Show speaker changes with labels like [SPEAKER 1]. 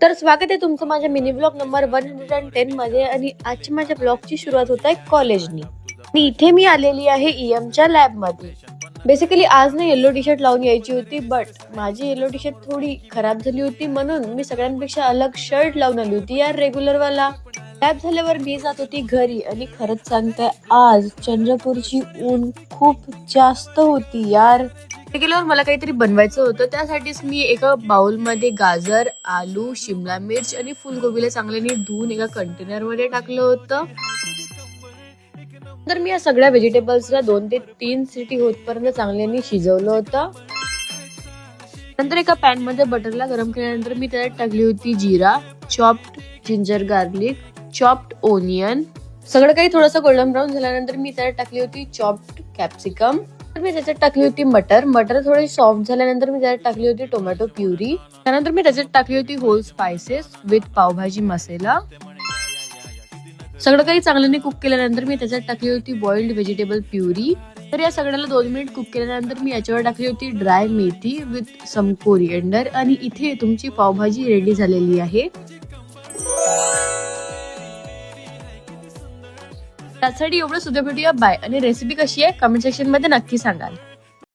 [SPEAKER 1] तर स्वागत आहे तुमचं माझ्या मिनी ब्लॉग नंबर 110 मध्ये. आणि आजची माझ्या ब्लॉगची सुरुवात होत आहे कॉलेजनी. आणि इथे मी आलेली आहे ईएमच्या लॅब मध्ये. बेसिकली आज ना येलो टी शर्ट लावून यायची होती, बट माझी येलो टी शर्ट थोडी खराब झाली होती, म्हणून मी सगळ्यांपेक्षा अलग शर्ट लावून आली होती यार, रेग्युलर वाला. लॅब झाल्यावर मी जात होती घरी, आणि खरंच सांगते आज चंद्रपूरची ऊन खूप जास्त होती यार. गेल्यावर मला काहीतरी बनवायचं होतं, त्यासाठीच मी एका बाउल मध्ये गाजर, आलू, शिमला मिर्च आणि फुलगोबीला चांगले नीट धुवून एका कंटेनर मध्ये टाकलं होतं. तर मी या सगळ्या व्हेजिटेबल्सला 2 ते 3 सिटी होतपर्यंत चांगल्याने शिजवलं होतं. नंतर एका पॅन मध्ये बटरला गरम केल्यानंतर मी त्यात टाकली होती जिरा, chopped ginger garlic, chopped onion. सगळं काही थोडंसं गोल्डन ब्राऊन झाल्यानंतर मी त्यात टाकली होती चॉप्ड कॅप्सिकम. मी त्याच्यात टाकली होती मटर थोडी सॉफ्ट झाल्यानंतर मी त्यात टाकली होती टोमॅटो प्युरी. त्यानंतर मी त्याच्यात टाकली होती होल स्पायसेस विथ पावभाजी मसाला. सगळं काही चांगल्याने कुक केल्यानंतर मी त्याच्यात टाकली होती बॉइल्ड व्हेजिटेबल प्युरी. तर या सगळ्याला 2 मिनिट कुक केल्यानंतर मी याच्यावर टाकली होती dry methi with some coriander. आणि इथे तुमची पावभाजी रेडी झालेली आहे. त्यासाठी एवढं सुद्धा भेटूया. बाय. आणि रेसिपी कशी आहे कमेंट सेक्शन मध्ये नक्की सांगाल.